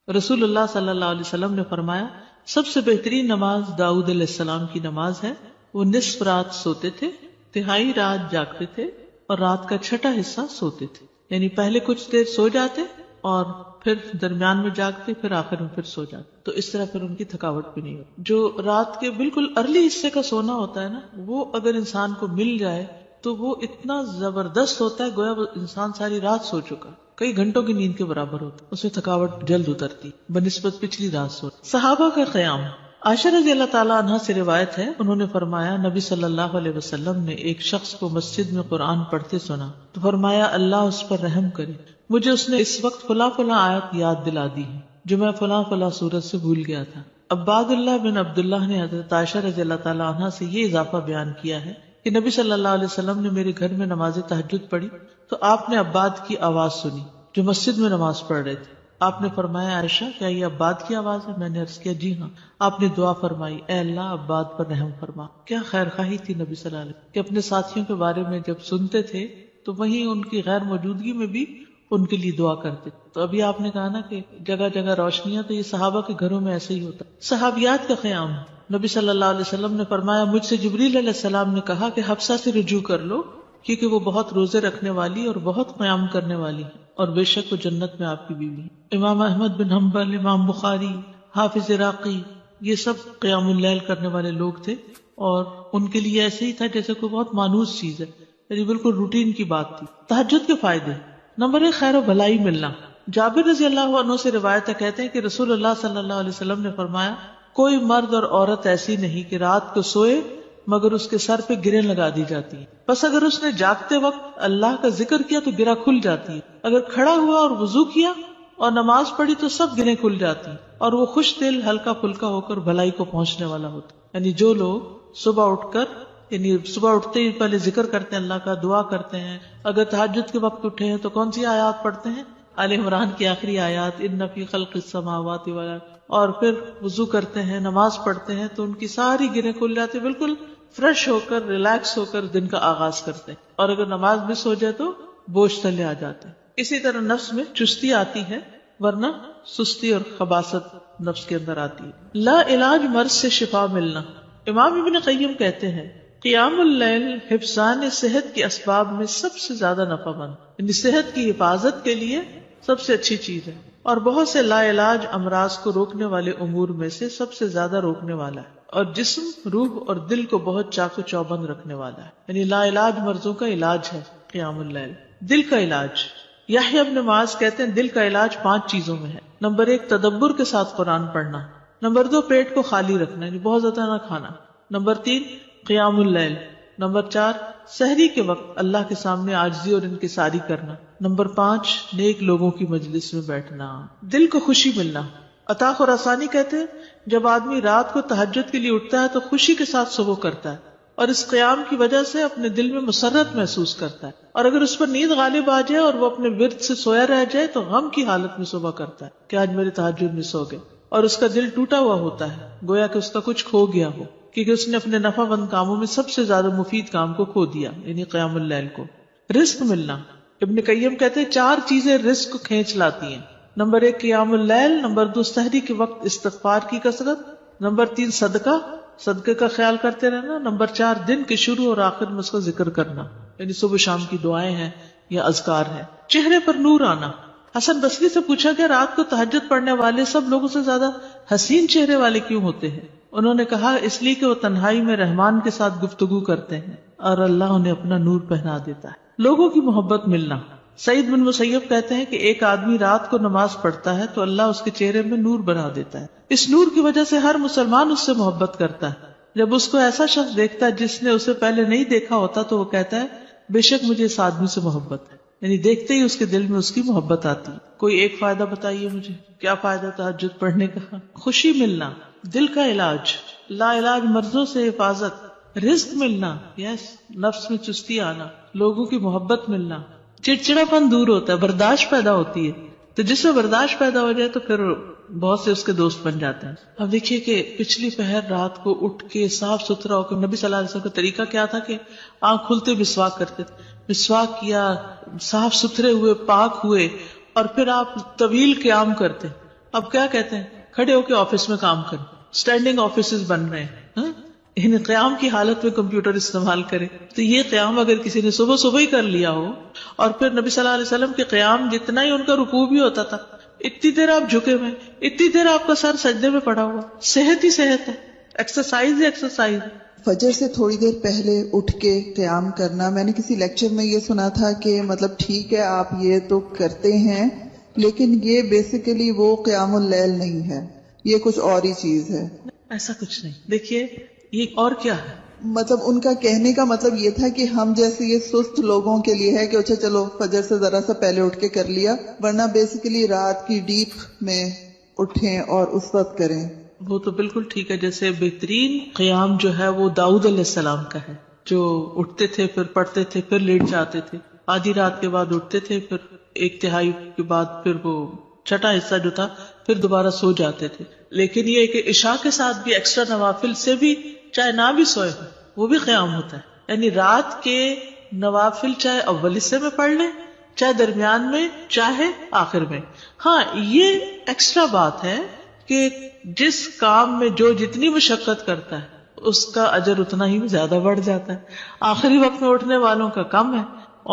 رسول اللہ صلی اللہ علیہ وسلم نے فرمایا سب سے بہترین نماز داؤد علیہ السلام کی نماز ہے. وہ نصف رات سوتے تھے، تہائی رات جاگتے تھے اور رات کا چھٹا حصہ سوتے تھے. یعنی پہلے کچھ دیر سو جاتے اور پھر درمیان میں جاگتے، پھر آخر میں پھر سو جاتے. تو اس طرح پھر ان کی تھکاوٹ بھی نہیں ہوتی. جو رات کے بالکل ارلی حصے کا سونا ہوتا ہے نا، وہ اگر انسان کو مل جائے تو وہ اتنا زبردست ہوتا ہے گویا وہ انسان ساری رات سو چکا، کئی گھنٹوں کی نیند کے برابر ہوتا ہے. اس میں تھکاوٹ جلد اترتی بنسبت پچھلی رات سو. صحابہ کا قیام. عائشہ رضی اللہ تعالیٰ عنہ سے روایت ہے، انہوں نے فرمایا نبی صلی اللہ علیہ وسلم نے ایک شخص کو مسجد میں قرآن پڑھتے سنا تو فرمایا اللہ اس پر رحم کرے، مجھے اس نے اس وقت فلاں فلاں آیت یاد دلا دی ہے جو میں فلاں فلاں سورت سے بھول گیا تھا. عباد اللہ بن عبداللہ نے حضرت عائشہ رضی اللہ تعالیٰ عنہ سے یہ اضافہ بیان کیا ہے کہ نبی صلی اللہ علیہ وسلم نے میرے گھر میں نماز تہجد پڑھی تو آپ نے عباد کی آواز سنی جو مسجد میں نماز پڑھ رہے تھے. آپ نے فرمایا عائشہ کیا یہ عباد کی آواز ہے؟ میں نے عرض کیا جی ہاں. آپ نے دعا فرمائی اے اللہ عباد پر رحم فرما. کیا خیر خواہی تھی نبی صلی اللہ علیہ وسلم کہ اپنے ساتھیوں کے بارے میں جب سنتے تھے تو وہیں ان کی غیر موجودگی میں بھی ان کے لیے دعا کرتے. تو ابھی آپ نے کہا نا کہ جگہ جگہ روشنیاں، تو یہ صحابہ کے گھروں میں ایسے ہی ہوتا. صحابیات کا قیام. نبی صلی اللہ علیہ وسلم نے فرمایا مجھ سے جبریل علیہ السلام نے کہا کہ حفصہ سے رجوع کر لو کیونکہ وہ بہت روزے رکھنے والی اور بہت قیام کرنے والی ہے اور بے شک وہ جنت میں آپ کی بیوی ہے. امام احمد بن حنبل، امام بخاری، حافظ عراقی، یہ سب قیام اللیل کرنے والے لوگ تھے اور ان کے لیے ایسے ہی تھا جیسے کوئی بہت مانوس چیز ہے، یعنی بالکل روٹین کی بات تھی. تہجد کے فائدے. نمبر 1 خیر و بھلائی ملنا. جابر رضی اللہ عنہ سے روایت ہے، کہتے ہیں کہ رسول اللہ صلی اللہ علیہ وسلم نے فرمایا کوئی مرد اور عورت ایسی نہیں کہ رات کو سوئے مگر اس کے سر پہ گریں لگا دی جاتی ہے. بس اگر اس نے جاگتے وقت اللہ کا ذکر کیا تو گرہ کھل جاتی ہے. اگر کھڑا ہوا اور وضو کیا اور نماز پڑھی تو سب گریں کھل جاتی ہیں اور وہ خوش دل ہلکا پھلکا ہو کر بھلائی کو پہنچنے والا ہوتا. یعنی جو لوگ صبح اٹھ کر صبح اٹھتے ہی پہلے ذکر کرتے ہیں، اللہ کا دعا کرتے ہیں، اگر تہجد کے وقت اٹھے ہیں تو کون سی آیات پڑھتے ہیں؟ آل عمران کی آخری آیات، ان فی خلق السماوات والارض، اور پھر وضو کرتے ہیں، نماز پڑھتے ہیں تو ان کی ساری گرہیں کھل جاتی، بالکل فریش ہو کر ریلیکس ہو کر دن کا آغاز کرتے ہیں. اور اگر نماز مس ہو جائے تو بوجھ تلے آ جاتے ہیں. اسی طرح نفس میں چستی آتی ہے ورنہ سستی اور خباثت نفس کے اندر آتی ہے. لا علاج مرض سے شفا ملنا. امام ابن قیم کہتے ہیں قیام اللیل حفظان صحت کے اسباب میں سب سے زیادہ نفع مند، یعنی صحت کی حفاظت کے لیے سب سے اچھی چیز ہے اور بہت سے لا علاج امراض کو روکنے والے امور میں سے سب سے زیادہ روکنے والا ہے اور جسم، روح اور دل کو بہت چاق و چوبند رکھنے والا ہے. یعنی لا علاج مرضوں کا علاج ہے قیام اللیل. دل کا علاج. یحییٰ ابن معاذ کہتے ہیں دل کا علاج 5 چیزوں میں ہے. نمبر 1 تدبر کے ساتھ قرآن پڑھنا. نمبر 2 پیٹ کو خالی رکھنا، یعنی بہت زیادہ نہ کھانا. نمبر 3 قیام اللیل. نمبر 4 سحری کے وقت اللہ کے سامنے عاجزی اور انکساری کرنا. نمبر 5 نیک لوگوں کی مجلس میں بیٹھنا. دل کو خوشی ملنا. عطا خراسانی کہتے ہیں جب آدمی رات کو تہجد کے لیے اٹھتا ہے تو خوشی کے ساتھ صبح کرتا ہے اور اس قیام کی وجہ سے اپنے دل میں مسرت محسوس کرتا ہے، اور اگر اس پر نیند غالب آ جائے اور وہ اپنے ورد سے سویا رہ جائے تو غم کی حالت میں صبح کرتا ہے کہ آج میرے تہجد مس ہو گئے، اور اس کا دل ٹوٹا ہوا ہوتا ہے گویا کہ اس کا کچھ کھو گیا ہو، کیونکہ اس نے اپنے نفع مند کاموں میں سب سے زیادہ مفید کام کو کھو دیا، یعنی قیام اللیل کو. رزق ملنا. ابن قیم کہتے ہیں 4 چیزیں رزق کو کھینچ لاتی ہیں. نمبر 1 قیام اللیل. نمبر 2 سحری کے وقت استغفار کی کثرت. نمبر 3 صدقے کا خیال کرتے رہنا. نمبر 4 دن کے شروع اور آخر میں اس کا ذکر کرنا، یعنی صبح شام کی دعائیں ہیں یا اذکار ہیں. چہرے پر نور آنا. حسن بصری سے پوچھا گیا رات کو تہجد پڑھنے والے سب لوگوں سے زیادہ حسین چہرے والے کیوں ہوتے ہیں؟ انہوں نے کہا اس لیے کہ وہ تنہائی میں رحمان کے ساتھ گفتگو کرتے ہیں اور اللہ انہیں اپنا نور پہنا دیتا ہے. لوگوں کی محبت ملنا. سعید بن مسیب کہتے ہیں کہ ایک آدمی رات کو نماز پڑھتا ہے تو اللہ اس کے چہرے میں نور بنا دیتا ہے. اس نور کی وجہ سے ہر مسلمان اس سے محبت کرتا ہے. جب اس کو ایسا شخص دیکھتا ہے جس نے اسے پہلے نہیں دیکھا ہوتا تو وہ کہتا ہے بے شک مجھے اس آدمی سے محبت ہے، یعنی دیکھتے ہی اس کے دل میں اس کی محبت آتی ہے. کوئی ایک فائدہ بتائیے مجھے، کیا فائدہ تہجد پڑھنے کا؟ خوشی ملنا. دل کا علاج. لا علاج مرضوں سے حفاظت. رزق ملنا. یس. نفس میں چستی آنا. لوگوں کی محبت ملنا. چڑچڑا پن دور ہوتا ہے، برداشت پیدا ہوتی ہے. تو جس میں برداشت پیدا ہو جائے تو پھر بہت سے اس کے دوست بن جاتے ہیں. اب دیکھیے کہ پچھلی پہر رات کو اٹھ کے صاف ستھرا ہو کے، نبی صلی اللہ علیہ وسلم کا طریقہ کیا تھا کہ آنکھ کھلتے مسواک کرتے تھے. مسواک کیا، صاف ستھرے ہوئے، پاک ہوئے، اور پھر آپ طویل قیام کرتے. اب کیا کہتے ہیں, کھڑے ہو کے آفس میں کام کریں, اسٹینڈنگ آفیسز بن رہے ہیں, یعنی قیام کی حالت میں کمپیوٹر استعمال کرے. تو یہ قیام اگر کسی نے صبح صبح ہی کر لیا ہو, اور پھر نبی صلی اللہ علیہ وسلم کے قیام جتنا ہی ان کا رکوع بھی ہوتا تھا, اتنی دیر آپ جھکے ہوئے, اتنی دیر آپ کا سر سجدے میں پڑا ہوا, صحت ہی صحت ہے, ایکسرسائز ہی ایکسرسائز. فجر سے تھوڑی دیر پہلے اٹھ کے قیام کرنا, میں نے کسی لیکچر میں یہ سنا تھا کہ مطلب ٹھیک ہے آپ یہ تو کرتے ہیں, لیکن یہ بیسیکلی وہ قیام اللیل نہیں ہے, یہ کچھ اور ہی چیز ہے. ایسا کچھ نہیں. دیکھیے یہ اور کیا ہے, مطلب ان کا کہنے کا مطلب یہ تھا کہ ہم جیسے یہ سست لوگوں کے لیے ہے کہ اچھا چلو فجر سے ذرا سا پہلے اٹھ کے کر لیا, ورنہ بیسیکلی رات کی ڈیپ میں اٹھیں اور اس وقت کریں. وہ تو بالکل ٹھیک ہے. جیسے بہترین قیام جو ہے وہ داؤد علیہ السلام کا ہے, جو اٹھتے تھے پھر پڑھتے تھے پھر لیٹ جاتے تھے, آدھی رات کے بعد اٹھتے تھے پھر ایک تہائی کے بعد پھر وہ چھٹا حصہ جو تھا پھر دوبارہ سو جاتے تھے. لیکن یہ کہ عشاء کے ساتھ بھی ایکسٹرا نوافل سے بھی چاہے نہ بھی سوئے وہ بھی قیام ہوتا ہے. یعنی رات کے نوافل چاہے اول حصے میں پڑھ لیں, چاہے درمیان میں, چاہے آخر میں. ہاں یہ ایکسٹرا بات ہے کہ جس کام میں جو جتنی مشقت کرتا ہے اس کا اجر اتنا ہی زیادہ بڑھ جاتا ہے. آخری وقت میں اٹھنے والوں کا کم ہے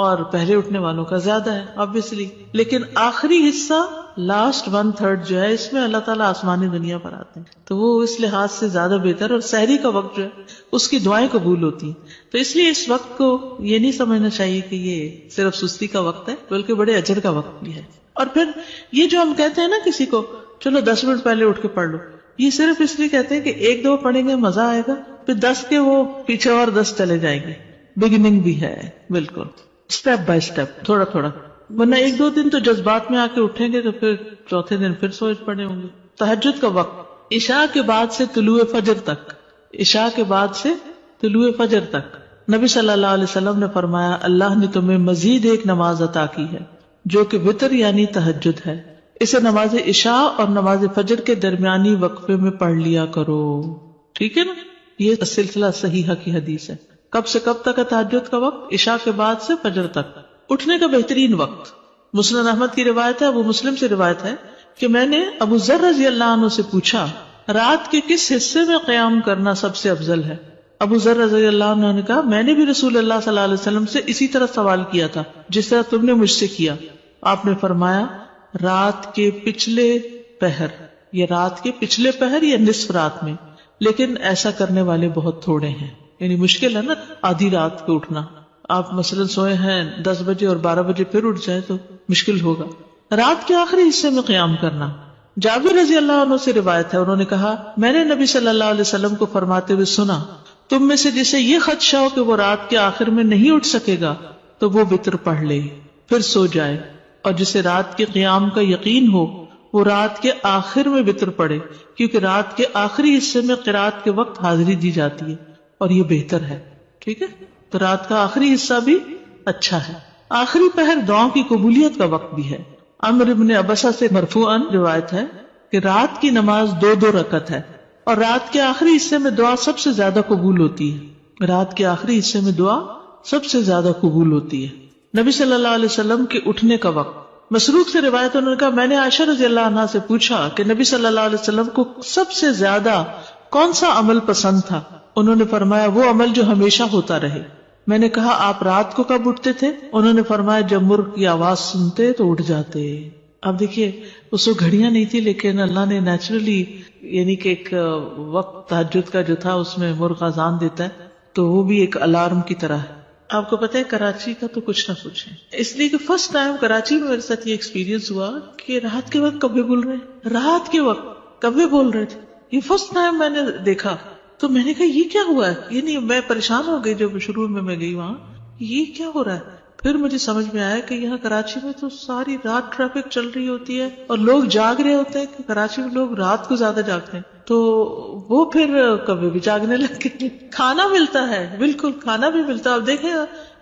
اور پہلے اٹھنے والوں کا زیادہ ہے obviously. لیکن آخری حصہ لاسٹ 1/3 جو ہے اس میں اللہ تعالیٰ آسمانی دنیا پر آتے ہیں, تو وہ اس لحاظ سے زیادہ بہتر. اور سحری کا وقت جو ہے اس کی دعائیں قبول ہوتی ہیں. تو اس لیے اس وقت کو یہ نہیں سمجھنا چاہیے کہ یہ صرف سستی کا وقت ہے, بلکہ بڑے اجر کا وقت بھی ہے. اور پھر یہ جو ہم کہتے ہیں نا کسی کو چلو 10 منٹ پہلے اٹھ کے پڑھ لو, یہ صرف اس لیے کہتے ہیں کہ ایک دو پڑھیں گے مزہ آئے گا, پھر 10 کے وہ پیچھے اور 10 چلے جائیں گے. بگننگ بھی ہے بالکل, اسٹیپ بائی اسٹیپ, تھوڑا تھوڑا. ورنہ ایک دو دن تو جذبات میں آ کے اٹھیں گے تو پھر چوتھے دن پھر سوچ پڑے ہوں گے. تہجد کا وقت عشاء کے بعد سے طلوع فجر تک, عشاء کے بعد سے طلوع فجر تک. نبی صلی اللہ علیہ وسلم نے فرمایا اللہ نے تمہیں مزید ایک نماز عطا کی ہے جو کہ وتر یعنی تہجد ہے, اسے نماز عشاء اور نماز فجر کے درمیانی وقفے میں پڑھ لیا کرو. ٹھیک ہے نا, یہ سلسلہ صحیحہ کی حدیث ہے. کب سے کب تک ہے تہجد کا وقت؟ عشاء کے بعد سے فجر تک. اٹھنے کا بہترین وقت, مسند احمد کی روایت ہے, ابو مسلم سے روایت ہے کہ میں نے ابو ذر رضی اللہ عنہ سے پوچھا رات کے کس حصے میں قیام کرنا سب سے افضل ہے؟ ابو ذر رضی اللہ عنہ نے کہا میں نے بھی رسول اللہ صلی اللہ علیہ وسلم سے اسی طرح سوال کیا تھا جس طرح تم نے مجھ سے کیا. آپ نے فرمایا رات کے پچھلے پہر, یا رات کے پچھلے پہر یا نصف رات میں, لیکن ایسا کرنے والے بہت تھوڑے ہیں. یعنی مشکل ہے نا آدھی رات کو اٹھنا. آپ مثلا سوئے ہیں 10 بجے اور 12 بجے پھر اٹھ جائے تو مشکل ہوگا. رات کے آخری حصے میں قیام کرنا. جابر رضی اللہ عنہ سے روایت ہے, انہوں نے کہا میں نے نبی صلی اللہ علیہ وسلم کو فرماتے ہوئے سنا تم میں سے جسے یہ خدشہ ہو کہ وہ رات کے آخر میں نہیں اٹھ سکے گا تو وہ وتر پڑھ لے پھر سو جائے, اور جسے رات کے قیام کا یقین ہو وہ رات کے آخر میں وتر پڑھے, کیونکہ رات کے آخری حصے میں قرات کے وقت حاضری دی جاتی ہے اور یہ بہتر ہے. ٹھیک ہے, تو رات کا آخری حصہ بھی اچھا ہے. آخری پہر دعاؤں کی قبولیت کا وقت بھی ہے. عمرو بن عبسہ سے مرفوعاً روایت ہے کہ رات کی نماز 2 رکعت ہے اور رات کے آخری حصے میں دعا سب سے زیادہ قبول ہوتی ہے. رات کے آخری حصے میں دعا سب سے زیادہ قبول ہوتی ہے. نبی صلی اللہ علیہ وسلم کے اٹھنے کا وقت. مسروق سے روایت انہوں نے کہا میں نے عائشہ رضی اللہ عنہا سے پوچھا کہ نبی صلی اللہ علیہ وسلم کو سب سے زیادہ کون سا عمل پسند تھا؟ انہوں نے فرمایا وہ عمل جو ہمیشہ ہوتا رہے. میں نے کہا آپ رات کو کب اٹھتے تھے؟ انہوں نے فرمایا جب مرغ کی آواز سنتے تو اٹھ جاتے. اب دیکھیے اس کو گھڑیاں نہیں تھی, لیکن اللہ نے نیچرلی یعنی کہ ایک وقت تہجد کا جو تھا اس میں مرغ اذان دیتا ہے تو وہ بھی ایک الارم کی طرح ہے. آپ کو پتہ ہے کراچی کا تو کچھ نہ کچھ ہے, اس لیے کہ فرسٹ ٹائم کراچی میں میرے ساتھ یہ ایکسپیرینس ہوا کہ رات کے وقت کبھی بول رہے ہیں, رات کے وقت کبھی بول رہے تھے. یہ فرسٹ ٹائم میں نے دیکھا تو میں نے کہا یہ کیا ہوا ہے, یہ نہیں, میں پریشان ہو گئی جب شروع میں گئی وہاں, یہ کیا ہو رہا ہے. پھر مجھے سمجھ میں آیا کہ یہاں کراچی میں تو ساری رات ٹریفک چل رہی ہوتی ہے اور لوگ جاگ رہے ہوتے ہیں, کہ کراچی میں لوگ رات کو زیادہ جاگتے ہیں, تو وہ پھر کبھی بھی جاگنے لگے. کھانا ملتا ہے, بالکل کھانا بھی ملتا ہے. اب دیکھیں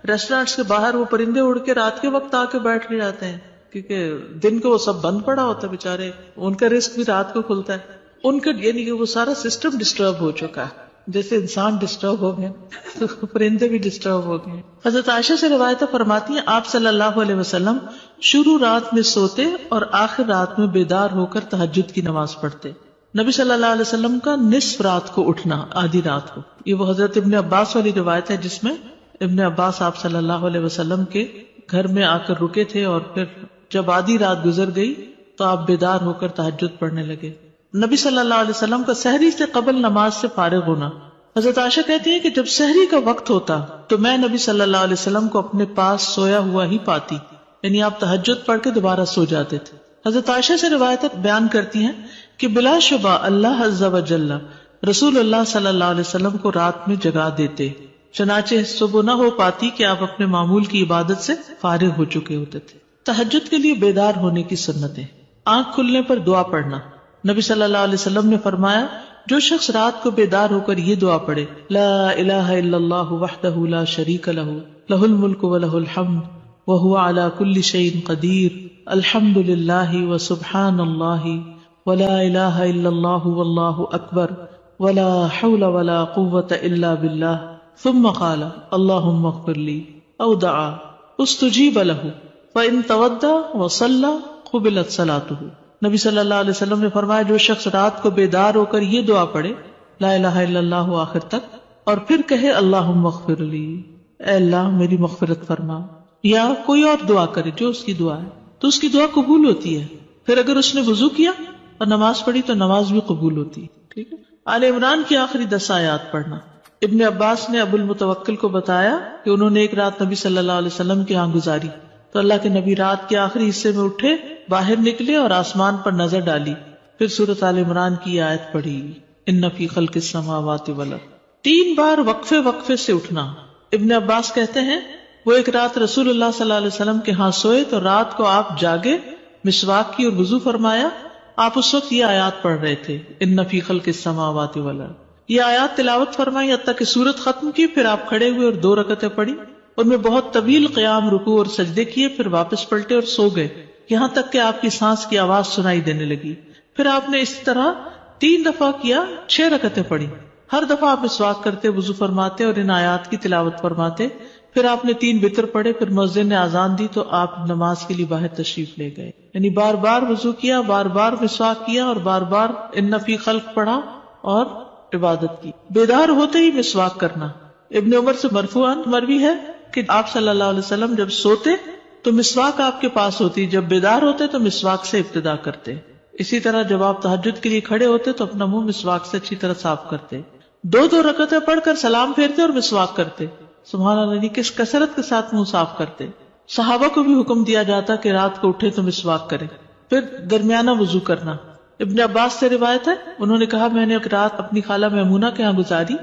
ریسٹورینٹس کے باہر وہ پرندے اڑ کے رات کے وقت آ کے بیٹھ کے جاتے ہیں, کیونکہ دن کو وہ سب بند پڑا ہوتا ہے بیچارے, ان کا رزق بھی رات کو کھلتا ہے. ان کا یعنی کہ وہ سارا سسٹم ڈسٹرب ہو چکا ہے. جیسے انسان ڈسٹرب ہو گئے تو پرندے بھی ڈسٹرب ہو گئے. حضرت عائشہ سے روایت فرماتی ہیں آپ صلی اللہ علیہ وسلم شروع رات میں سوتے اور آخر رات میں بیدار ہو کر تہجد کی نماز پڑھتے. نبی صلی اللہ علیہ وسلم کا نصف رات کو اٹھنا، آدھی رات کو، یہ وہ حضرت ابن عباس والی روایت ہے جس میں ابن عباس آپ صلی اللہ علیہ وسلم کے گھر میں آ کر رکے تھے اور پھر جب آدھی رات گزر گئی تو آپ بیدار ہو کر تہجد پڑھنے لگے. نبی صلی اللہ علیہ وسلم کا سحری سے قبل نماز سے فارغ ہونا. حضرت عائشہ کہتی ہیں کہ جب سحری کا وقت ہوتا تو میں نبی صلی اللہ علیہ وسلم کو اپنے پاس سویا ہوا ہی پاتی، یعنی آپ تہجد پڑھ کے دوبارہ سو جاتے تھے. حضرت عائشہ سے روایت بیان کرتی ہیں کہ بلا شبہ اللہ عز و جل رسول اللہ صلی اللہ علیہ وسلم کو رات میں جگا دیتے، چنانچہ صبح نہ ہو پاتی کہ آپ اپنے معمول کی عبادت سے فارغ ہو چکے ہوتے تھے. تہجد کے لیے بیدار ہونے کی سنتیں. آنکھ کھلنے پر دعا پڑھنا. نبی صلی اللہ علیہ وسلم نے فرمایا جو شخص رات کو بیدار ہو کر یہ دعا پڑھے لا الہ الا اللہ وحدہ لا شریک لہ لہ الملک ولہ الحمد وہو علی کل شیء قدیر الحمد للہ وسبحان اللہ ولا الہ الا اللہ واللہ اکبر ولا حول ولا قوة الا باللہ ثم قال اللہم اغفر لی او دعا استجیب لہ فإن تودع وصلى قبلت صلاته. نبی صلی اللہ علیہ وسلم نے فرمایا جو شخص رات کو بیدار ہو کر یہ دعا پڑھے لا الہ الا اللہ آخر تک اور پھر کہے اللہم اغفر لی، اے اللہ میری مغفرت فرما، یا کوئی اور دعا کرے جو اس کی دعا ہے تو اس کی دعا قبول ہوتی ہے. پھر اگر اس نے وضو کیا اور نماز پڑھی تو نماز بھی قبول ہوتی ہے. ٹھیک ہے. آل عمران کی آخری 10 آیات پڑھنا. ابن عباس نے ابو المتوکل کو بتایا کہ انہوں نے ایک رات نبی صلی اللہ علیہ وسلم کے ہاں گزاری تو اللہ کے نبی رات کے آخری حصے میں اٹھے، باہر نکلے اور آسمان پر نظر ڈالی، پھر سورۃ آل عمران کی آیت پڑھی ان فی خلق السماوات والارض. 3 بار وقفے سے اٹھنا. ابن عباس کہتے ہیں وہ ایک رات رسول اللہ صلی اللہ علیہ وسلم کے ہاں سوئے تو رات کو آپ جاگے، مسواک کی اور وضو فرمایا. آپ اس وقت یہ آیات پڑھ رہے تھے ان فی خلق السماوات والارض. یہ آیات تلاوت فرمائی حتیٰ کہ سورت ختم کی، پھر آپ کھڑے ہوئے اور 2 رکعتیں پڑھی. ان میں بہت طویل قیام، رکوع اور سجدے کیے، پھر واپس پلٹے اور سو گئے یہاں تک کہ آپ کی سانس کی آواز سنائی دینے لگی. پھر آپ نے اس طرح 3 دفعہ کیا، 6 رکعتیں پڑھی. ہر دفعہ آپ مسواک کرتے، وضو فرماتے اور ان آیات کی تلاوت فرماتے. پھر آپ نے 3 وتر پڑھے، پھر مؤذن نے اذان دی تو آپ نماز کے لیے باہر تشریف لے گئے. یعنی بار بار وضو کیا، بار بار مسواک کیا اور بار بار ان فی خلق پڑھا اور عبادت کی. بیدار ہوتے ہی مسواک کرنا. ابن عمر سے مرفوعاً مروی ہے کہ آپ صلی اللہ علیہ وسلم جب سوتے تو مسواک آپ کے پاس ہوتی، جب بیدار ہوتے تو مسواک سے ابتدا کرتے. اسی طرح جب آپ تہجد کے لیے کھڑے ہوتے تو اپنا منہ مسواک سے اچھی طرح صاف کرتے. 2 رکعتیں پڑھ کر سلام پھیرتے اور مسواک کرتے. سبحان اللہ، کس کثرت کے ساتھ منہ صاف کرتے. صحابہ کو بھی حکم دیا جاتا کہ رات کو اٹھے تو مسواک کرے. پھر درمیانہ وضو کرنا. ابن عباس سے روایت ہے انہوں نے کہا میں نے ایک رات اپنی خالہ میمونہ کے ہاں گزاری.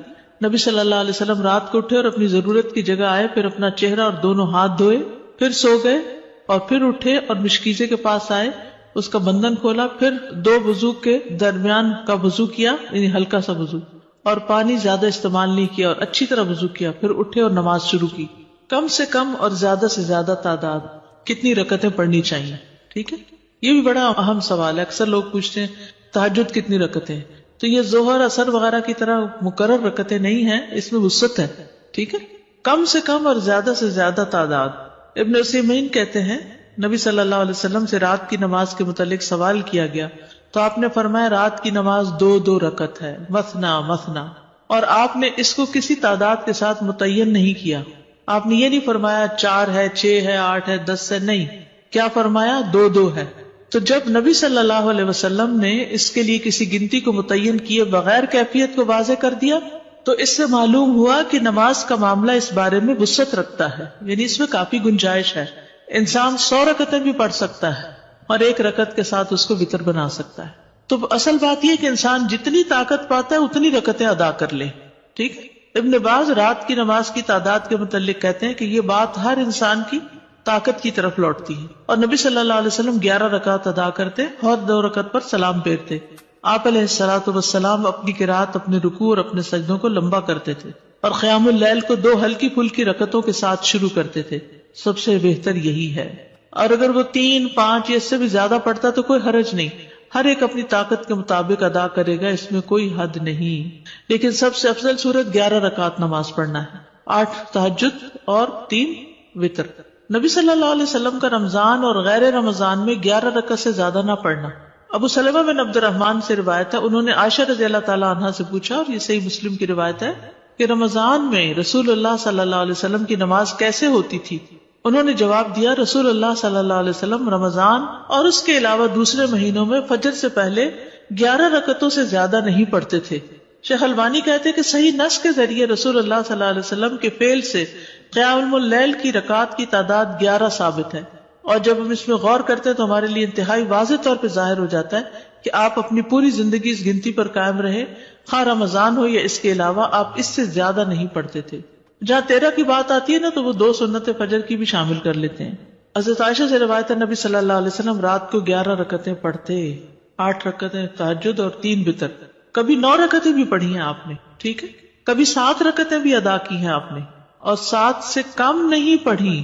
نبی صلی اللہ علیہ وسلم رات کو اٹھے اور اپنی ضرورت کی جگہ آئے، پھر اپنا چہرہ اور دونوں ہاتھ دھوئے، پھر سو گئے اور پھر اٹھے اور مشکیزے کے پاس آئے، اس کا بندھن کھولا، پھر 2 وضو کے درمیان کا وضو کیا، یعنی ہلکا سا وضو، اور پانی زیادہ استعمال نہیں کیا اور اچھی طرح وضو کیا. پھر اٹھے اور نماز شروع کی. کم سے کم اور زیادہ سے زیادہ تعداد کتنی رکعتیں پڑھنی چاہیے. ٹھیک ہے. یہ بھی بڑا اہم سوال ہے. اکثر لوگ پوچھتے ہیں تہجد کتنی رکعتیں، تو یہ ظہر اثر وغیرہ کی طرح مقرر رکعتیں نہیں ہیں، اس میں وسعت ہے. ٹھیک ہے. کم سے کم اور زیادہ سے زیادہ تعداد. ابن عثیمین کہتے ہیں نبی صلی اللہ علیہ وسلم سے رات کی نماز کے متعلق سوال کیا گیا تو آپ نے فرمایا رات کی نماز 2 رکعت ہے، مثنا مثنا، اور آپ نے اس کو کسی تعداد کے ساتھ متعین نہیں کیا. آپ نے یہ نہیں فرمایا 4 ہے، 6 ہے، 8 ہے، 10 ہے، نہیں. کیا فرمایا؟ 2 ہے. تو جب نبی صلی اللہ علیہ وسلم نے اس کے لیے کسی گنتی کو متعین کیے بغیر کیفیت کو واضح کر دیا تو اس سے معلوم ہوا کہ نماز کا معاملہ اس بارے میں وسعت رکھتا ہے، یعنی اس میں کافی گنجائش ہے. انسان 100 رکعتیں بھی پڑھ سکتا ہے اور 1 رکعت کے ساتھ اس کو وتر بنا سکتا ہے. تو اصل بات یہ کہ انسان جتنی طاقت پاتا ہے اتنی رکعتیں ادا کر لے. ٹھیک. ابن باز رات کی نماز کی تعداد کے متعلق کہتے ہیں کہ یہ بات ہر انسان کی طاقت کی طرف لوٹتی ہے، اور نبی صلی اللہ علیہ وسلم 11 رکعت ادا کرتے اور 2 رکعت پر سلام پھیرتے. آپ علیہ الصلوۃ والسلام اپنی قرات، اپنے رکوع اور اپنے سجدوں کو لمبا کرتے تھے اور قیام اللیل کو 2 ہلکی پھلکی رکعتوں کے ساتھ شروع کرتے تھے. سب سے بہتر یہی ہے. اور اگر وہ 3، 5 یا اس سے بھی زیادہ پڑھتا تو کوئی حرج نہیں. ہر ایک اپنی طاقت کے مطابق ادا کرے گا، اس میں کوئی حد نہیں. لیکن سب سے افضل صورت 11 رکعت نماز پڑھنا ہے، 8 تہجد اور 3 وتر. نبی صلی اللہ علیہ وسلم کا رمضان اور غیر رمضان میں 11 رکعت سے زیادہ نہ پڑھنا. ابو سلمہ بن عبد الرحمن سے روایت ہے، انہوں نے عائشہ رضی اللہ تعالیٰ عنہا سے پوچھا، اور یہ صحیح مسلم کی روایت ہے، کہ رمضان میں رسول اللہ صلی اللہ علیہ وسلم کی نماز کیسے ہوتی تھی؟ انہوں نے جواب دیا، رسول اللہ صلی اللہ علیہ وسلم رمضان اور اس کے علاوہ دوسرے مہینوں میں فجر سے پہلے 11 رکعتوں سے زیادہ نہیں پڑھتے تھے. شیخ البانی کہتے ہیں کہ صحیح نص کے ذریعے رسول اللہ صلی اللہ علیہ وسلم کے فعل سے قیام اللیل کی رکعات کی تعداد 11 ثابت ہے. اور جب ہم اس میں غور کرتے ہیں تو ہمارے لیے انتہائی واضح طور پہ ظاہر ہو جاتا ہے کہ آپ اپنی پوری زندگی اس گنتی پر قائم رہے، خواہ رمضان ہو یا اس کے علاوہ، آپ اس سے زیادہ نہیں پڑھتے تھے. جہاں 13 کی بات آتی ہے نا تو وہ 2 سنت فجر کی بھی شامل کر لیتے ہیں. حضرت عائشہ سے روایت ہے، نبی صلی اللہ علیہ وسلم رات کو 11 رکعتیں پڑھتے، 8 رکعتیں تہجد اور 3 وتر. کبھی 9 رکعتیں بھی پڑھی ہیں آپ نے، ٹھیک ہے، کبھی 7 رکعتیں بھی ادا کی ہیں آپ نے، اور 7 سے کم نہیں پڑھی،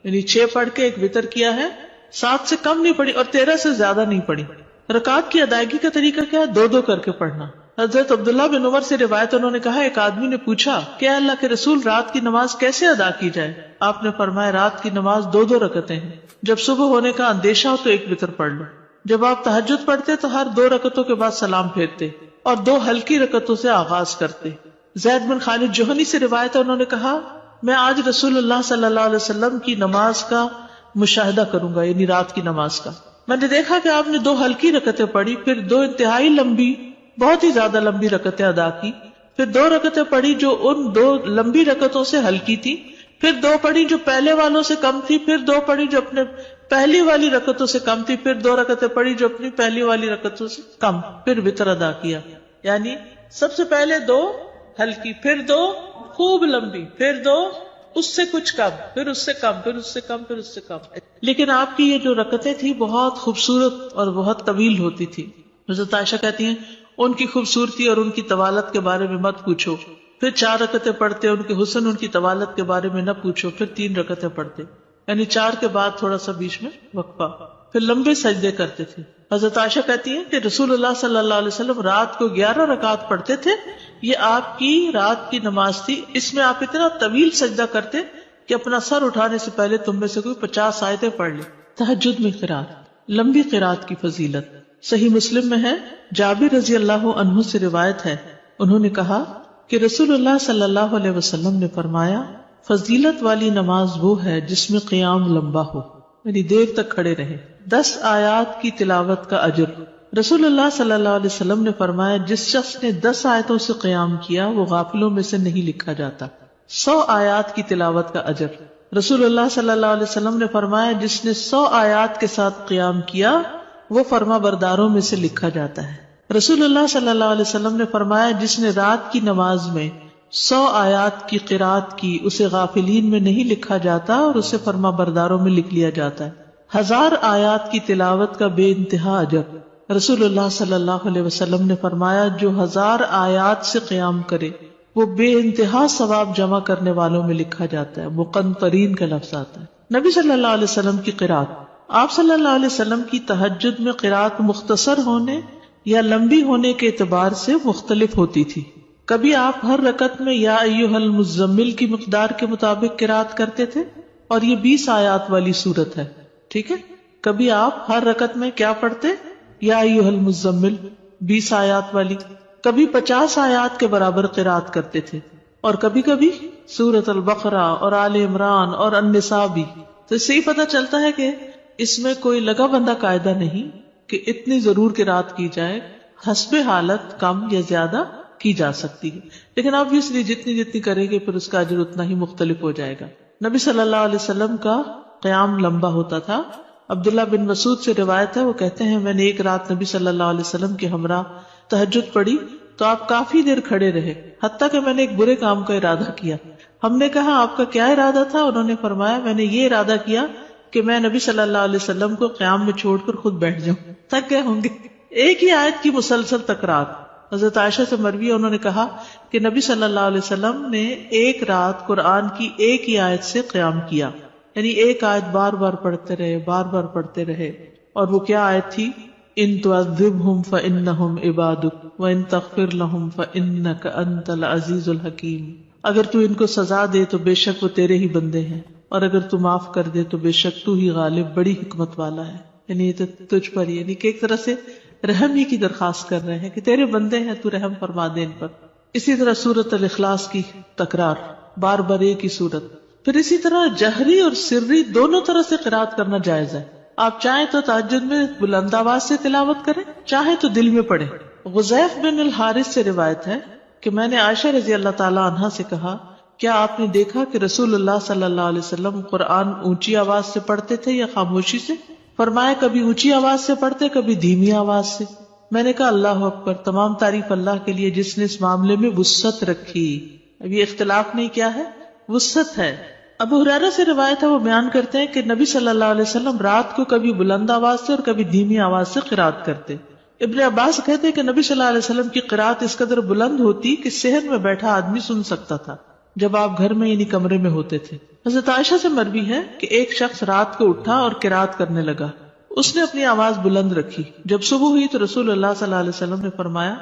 یعنی 6 پڑھ کے 1 وتر کیا ہے، 7 سے کم نہیں پڑھی اور 13 سے زیادہ نہیں پڑھی. رکعات کی ادائیگی کا طریقہ کیا ہے؟ 2 کر کے پڑھنا. حضرت عبداللہ بن عمر سے روایت، انہوں نے کہا، ایک آدمی نے پوچھا کہ اللہ کے رسول رات کی نماز کیسے ادا کی جائے؟ آپ نے فرمایا، رات کی نماز 2 رکعتیں ہیں، جب صبح ہونے کا اندیشہ ہو تو 1 وتر پڑھ لو. جب آپ تہجد پڑھتے تو ہر 2 رکعتوں کے بعد سلام پھیرتے اور 2 ہلکی رکعتوں سے آغاز کرتے. زید بن خالد جوہنی سے روایت ہے، انہوں نے کہا، میں آج رسول اللہ صلی اللہ علیہ وسلم کی نماز کا مشاہدہ کروں گا، یعنی رات کی نماز کا. میں نے دیکھا کہ آپ نے 2 ہلکی رکعتیں پڑھی، پھر 2 انتہائی لمبی، بہت ہی زیادہ لمبی رکعتیں ادا کی، پھر 2 رکعتیں پڑھی جو ان 2 لمبی رکعتوں سے ہلکی تھی، پھر 2 پڑھی جو پہلے والوں سے کم تھی، پھر 2 پڑھی جو اپنے پہلی والی رکعتوں سے کم تھی، پھر 2 رکعتیں پڑھی جو اپنی پہلی والی رکعتوں سے کم، پھر وتر ادا کیا. یعنی سب سے پہلے 2 ہلکی، پھر 2 خوب لمبی، پھر 2 اس سے کچھ کم، پھر اس سے کم، پھر اس سے کم، پھر اس سے کم. لیکن آپ کی یہ جو رکعتیں تھی بہت خوبصورت اور بہت طویل ہوتی تھی. حضرت عائشہ کہتی ہیں، ان کی خوبصورتی اور ان کی طوالت کے بارے میں مت پوچھو. پھر 4 رکعتیں پڑھتے، ان کے حسن، ان کی طوالت کے بارے میں نہ پوچھو. پھر 3 رکعتیں پڑھتے، یعنی 4 کے بعد تھوڑا سا بیچ میں وقفہ. پھر لمبے سجدے کرتے تھے. حضرت عائشہ کہتی ہیں کہ رسول اللہ صلی اللہ علیہ وسلم رات کو 11 رکعات پڑھتے تھے. یہ آپ کی رات کی نماز تھی. اس میں آپ اتنا طویل سجدہ کرتے کہ اپنا سر اٹھانے سے پہلے تم میں سے کوئی 50 آیتیں پڑھ لے. تہجد میں قرات، لمبی قرات کی فضیلت صحیح مسلم میں ہے. جابر رضی اللہ عنہ سے روایت ہے، انہوں نے کہا کہ رسول اللہ صلی اللہ علیہ وسلم نے فرمایا، فضیلت والی نماز وہ ہے جس میں قیام لمبا ہو، یعنی دیر تک کھڑے رہے. 10 آیات کی تلاوت کا اجر. رسول اللہ صلی اللہ علیہ وسلم نے فرمایا، جس شخص نے 10 آیتوں سے قیام کیا وہ غافلوں میں سے نہیں لکھا جاتا. 100 آیات کی تلاوت کا اجر. رسول اللہ صلی اللہ علیہ وسلم نے فرمایا، جس نے 100 آیات کے ساتھ قیام کیا وہ فرما برداروں میں سے لکھا جاتا ہے. رسول اللہ صلی اللہ علیہ وسلم نے فرمایا، جس نے رات کی نماز میں 100 آیات کی قرات کی اسے غافلین میں نہیں لکھا جاتا اور اسے فرما برداروں میں لکھ لیا جاتا ہے. 1000 آیات کی تلاوت کا بے انتہا اجر. رسول اللہ صلی اللہ علیہ وسلم نے فرمایا، جو 1000 آیات سے قیام کرے وہ بے انتہا ثواب جمع کرنے والوں میں لکھا جاتا ہے. مقنطرین کا لفظ آتا ہے. نبی صلی اللہ علیہ وسلم کی قرات. آپ صلی اللہ علیہ وسلم کی تہجد میں قرات مختصر ہونے یا لمبی ہونے کے اعتبار سے مختلف ہوتی تھی. کبھی آپ ہر رکعت میں یا ایھا المزمل کی مقدار کے مطابق قرات کرتے تھے، اور یہ 20 آیات والی صورت ہے، ٹھیک ہے. کبھی آپ ہر رکعت میں کیا پڑھتے؟ یا ایھا المزمل 20 آیات والی. کبھی 50 آیات کے برابر قرات کرتے تھے، اور کبھی کبھی سورۃ البقرہ اور آل عمران اور النساء بھی. تو اس سے ہی پتہ چلتا ہے کہ اس میں کوئی لگا بندہ قاعدہ نہیں کہ اتنی ضرور قرات کی جائے، حسب حالت کم یا زیادہ کی جا سکتی ہے، لیکن obviously جتنی کریں گے پھر اس کا اجر اتنا ہی مختلف ہو جائے گا. نبی صلی اللہ علیہ وسلم کا قیام لمبا ہوتا تھا. عبداللہ بن مسعود سے روایت ہے، وہ کہتے ہیں، میں نے ایک رات نبی صلی اللہ علیہ وسلم کے ہمراہ تہجد پڑھی تو آپ کافی دیر کھڑے رہے، حتیٰ کہ میں نے ایک برے کام کا ارادہ کیا. ہم نے کہا، آپ کا کیا ارادہ تھا؟ انہوں نے فرمایا، میں نے یہ ارادہ کیا کہ میں نبی صلی اللہ علیہ وسلم کو قیام میں چھوڑ کر خود بیٹھ جاؤں. تھک گئے ہوں گے. ایک ہی آیت کی مسلسل تکرار. حضرت عائشہ سے مروی ہے، انہوں نے کہا کہ نبی صلی اللہ علیہ وسلم نے ایک رات قرآن کی ایک ہی آیت سے قیام کیا، یعنی ایک آیت بار بار پڑھتے رہے. اور وہ کیا آیت تھی؟ ان تعذبہم فانہم عبادک وان تغفر لہم فانک انت العزیز الحکیم. اگر تو ان کو سزا دے تو بے شک وہ تیرے ہی بندے ہیں، اور اگر تو معاف کر دے تو بے شک تو ہی غالب بڑی حکمت والا ہے. یعنی یہ تو تجھ پر ہی، یعنی کہ ایک طرح سے رحم ہی کی درخواست کر رہے ہیں کہ تیرے بندے ہیں، تو رحم فرما دے ان پر. اسی طرح سورۃ الاخلاص کی تکرار، بار بار ایک ہی سورت. پھر اسی طرح جہری اور سری دونوں طرح سے قرات کرنا جائز ہے. آپ چاہیں تو تہجد میں بلند آواز سے تلاوت کریں، چاہیں تو دل میں پڑھیں. غزیف بن الحارث سے روایت ہے کہ میں نے عائشہ رضی اللہ تعالی عنہا سے کہا، کیا آپ نے دیکھا کہ رسول اللہ صلی اللہ علیہ وسلم قرآن اونچی آواز سے پڑھتے تھے یا خاموشی سے؟ فرمایا کبھی اونچی آواز سے پڑھتے، کبھی دھیمی آواز سے. میں نے کہا اللہ اکبر، تمام تعریف اللہ کے لیے جس نے اس معاملے میں وسعت رکھی. اب یہ اختلاف نہیں، کیا ہے؟ وسعت ہے. ابو ہریرہ سے روایت ہے، وہ بیان کرتے ہیں کہ نبی صلی اللہ علیہ وسلم رات کو کبھی بلند آواز سے اور کبھی دھیمی آواز سے قرات کرتے. ابن عباس کہتے ہیں کہ نبی صلی اللہ علیہ وسلم کی قرات اس قدر بلند ہوتی کہ صحن میں بیٹھا آدمی سن سکتا تھا جب آپ گھر میں یعنی کمرے میں ہوتے تھے. حضرت عائشہ سے مروی ہے کہ ایک شخص رات کو اٹھا اور قرات کرنے لگا. اس نے اپنی آواز بلند رکھی. جب صبح ہوئی تو رسول اللہ صلی اللہ علیہ وسلم نے فرمایا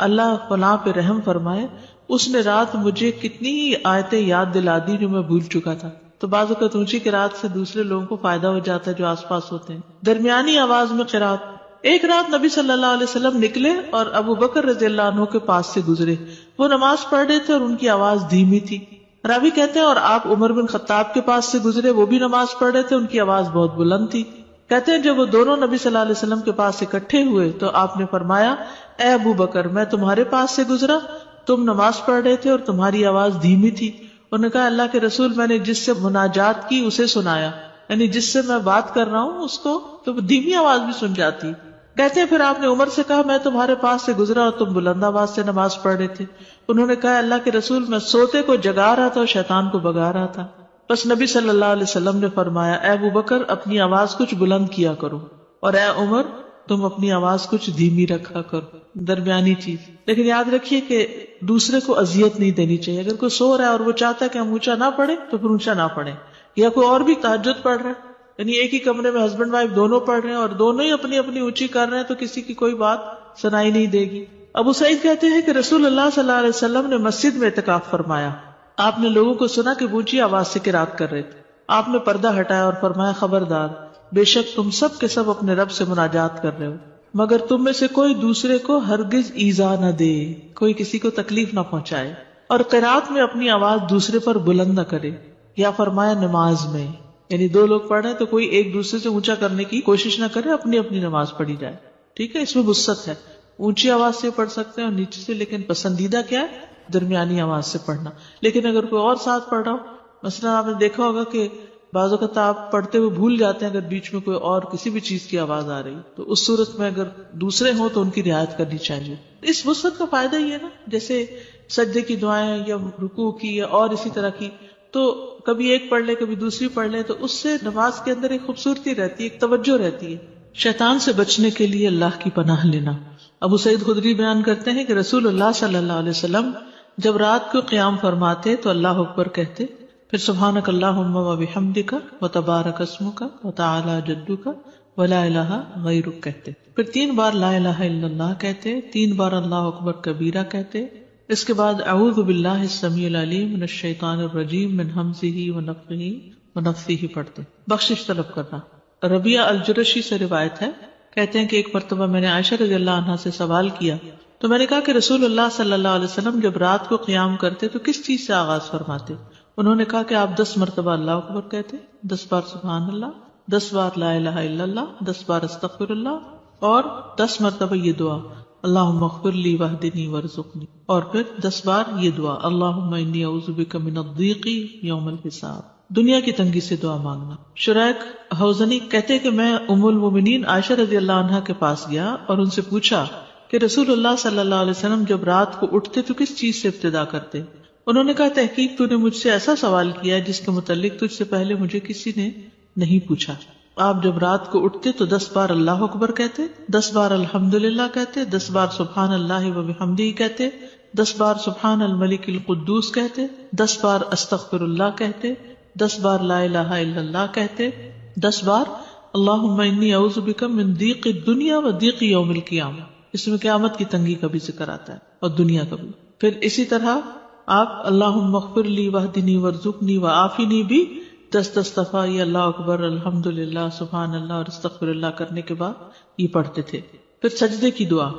اللہ فلاں پہ رحم فرمائے، اس نے رات مجھے کتنی ہی آیتیں یاد دلا دی جو میں بھول چکا تھا. تو بعض اوقات اونچی قرات سے دوسرے لوگوں کو فائدہ ہو جاتا ہے جو آس پاس ہوتے ہیں. درمیانی آواز میں قرات. ایک رات نبی صلی اللہ علیہ وسلم نکلے اور ابو بکر رضی اللہ عنہ کے پاس سے گزرے. وہ نماز پڑھ رہے تھے اور ان کی آواز دھیمی تھی. راوی کہتے ہیں اور آپ عمر بن خطاب کے پاس سے گزرے، وہ بھی نماز پڑھ رہے تھے، ان کی آواز بہت بلند تھی. کہتے ہیں جب وہ دونوں نبی صلی اللہ علیہ وسلم کے پاس اکٹھے ہوئے تو آپ نے فرمایا اے ابو بکر، میں تمہارے پاس سے گزرا، تم نماز پڑھ رہے تھے اور تمہاری آواز دھیمی تھی. انہوں نے کہا اللہ کے رسول، میں نے جس سے مناجات کی اسے سنایا، یعنی جس سے میں بات کر رہا ہوں اس کو تو دھیمی آواز بھی سن جاتی. کہتے ہیں پھر آپ نے عمر سے کہا میں تمہارے پاس سے گزرا اور تم بلند آواز سے نماز پڑھ رہے تھے. انہوں نے کہا اللہ کے رسول، میں سوتے کو جگا رہا تھا اور شیطان کو بگا رہا تھا. بس نبی صلی اللہ علیہ وسلم نے فرمایا اے ابو بکر، اپنی آواز کچھ بلند کیا کرو، اور اے عمر، تم اپنی آواز کچھ دھیمی رکھا کرو. درمیانی چیز. لیکن یاد رکھیے کہ دوسرے کو اذیت نہیں دینی چاہیے. اگر کوئی سو رہا ہے اور وہ چاہتا ہے کہ ہم اونچا نہ پڑھیں تو پھر اونچا نہ پڑھیں. یا کوئی اور بھی تہجد پڑھ رہا ہے، یعنی ایک ہی کمرے میں ہسبینڈ وائف دونوں پڑھ رہے ہیں اور دونوں ہی اپنی اپنی اونچی کر رہے ہیں تو کسی کی کوئی بات سنائی نہیں دے گی. ابو سعید کہتے ہیں کہ رسول اللہ صلی اللہ علیہ وسلم نے مسجد میں اعتکاف فرمایا. آپ نے لوگوں کو سنا کہ اونچی آواز سے قرات کر رہے تھے. آپ نے پردہ ہٹایا اور فرمایا خبردار، بے شک تم سب کے سب اپنے رب سے مناجات کر رہے ہو، مگر تم میں سے کوئی دوسرے کو ہرگز ایذا نہ دے، کوئی کسی کو تکلیف نہ پہنچائے، اور قرات میں اپنی آواز دوسرے پر بلند نہ کرے. یا فرمایا نماز میں، یعنی دو لوگ پڑھ رہے ہیں تو کوئی ایک دوسرے سے اونچا کرنے کی کوشش نہ کرے، اپنی اپنی نماز پڑھی جائے. ٹھیک ہے، اس میں وسعت ہے. اونچی آواز سے پڑھ سکتے ہیں اور نیچے سے، لیکن پسندیدہ کیا ہے؟ درمیانی آواز سے پڑھنا. لیکن اگر کوئی اور ساتھ پڑھ رہا ہو، مثلا آپ نے دیکھا ہوگا کہ بعض اوقات آپ پڑھتے ہوئے بھول جاتے ہیں اگر بیچ میں کوئی اور کسی بھی چیز کی آواز آ رہی تو اس صورت میں اگر دوسرے ہوں تو ان کی رعایت کرنی چاہیے. اس وسعت کا فائدہ یہ ہے نا، جیسے سجدے کی دعائیں یا رکوع کی یا اور اسی طرح کی، تو کبھی ایک پڑھ لے کبھی دوسری پڑھ لے تو اس سے نماز کے اندر ایک خوبصورتی رہتی ہے، ایک توجہ رہتی ہے. شیطان سے بچنے کے لیے اللہ کی پناہ لینا. ابو سعید خدری بیان کرتے ہیں کہ رسول اللہ صلی اللہ علیہ وسلم جب رات کو قیام فرماتے تو اللہ اکبر کہتے، پھر سبحانک اللہم و بحمدک و تبارک اسمک و تعالی جدک و لا الہ غیرک کہتے، پھر 3 بار لا الہ الا اللہ کہتے، 3 بار اللہ اکبر کبیرہ کہتے. اس کے بعد اعوذ باللہ السمیع العلیم من الشیطان الرجیم من ہمزہ ونفخہ ونفثہ پڑھتے. بخشش طلب کرنا. ربیعہ الجرشی سے روایت ہے، کہتے ہیں کہ ایک مرتبہ میں نے عائشہ رضی اللہ عنہا سے سوال کیا تو میں نے کہا کہ رسول اللہ صلی اللہ علیہ وسلم جب رات کو قیام کرتے تو کس چیز سے آغاز فرماتے؟ انہوں نے کہا کہ آپ 10 مرتبہ اللہ اکبر کہتے، 10 بار سبحان اللہ، 10 بار لا الہ الا اللہ، 10 بار استغفر اللہ، اور 10 مرتبہ یہ دعا اللہم اغفر لی واہدنی وارزقنی، اور پھر 10 بار یہ دعا اللہم انی اعوذ بک من الضیق یوم الحساب، دنیا کی تنگی سے دعا مانگنا. شریک حوزنی کہتے کہ میں ام المومنین عائشہ رضی اللہ عنہا کے پاس گیا اور ان سے پوچھا کہ رسول اللہ صلی اللہ علیہ وسلم جب رات کو اٹھتے تو کس چیز سے ابتدا کرتے؟ انہوں نے کہا تحقیق تو نے مجھ سے ایسا سوال کیا جس کے متعلق تجھ سے پہلے مجھے کسی نے نہیں پوچھا. آپ جب رات کو اٹھتے تو 10 بار اللہ اکبر کہتے، 10 بار الحمدللہ کہتے، 10 بار سبحان اللہ و بحمدہ کہتے، 10 بار سبحان الملک القدوس کہتے، 10 بار استغفر اللہ کہتے، 10 بار لا الہ الا اللہ کہتے، 10 بار اللہم انی اعوذ بک من ضیق الدنیا و ضیق یوم القیامہ، اس میں قیامت کی تنگی کا بھی ذکر آتا ہے اور دنیا کا بھی. پھر اسی طرح آپ اللہم اغفر لی واہدنی وارزقنی وعافنی بھی 10 دفعہ یہ اللہ اکبر الحمدللہ سبحان اللہ اور استغفر اللہ کرنے کے بعد یہ پڑھتے تھے. پھر سجدے کی دعا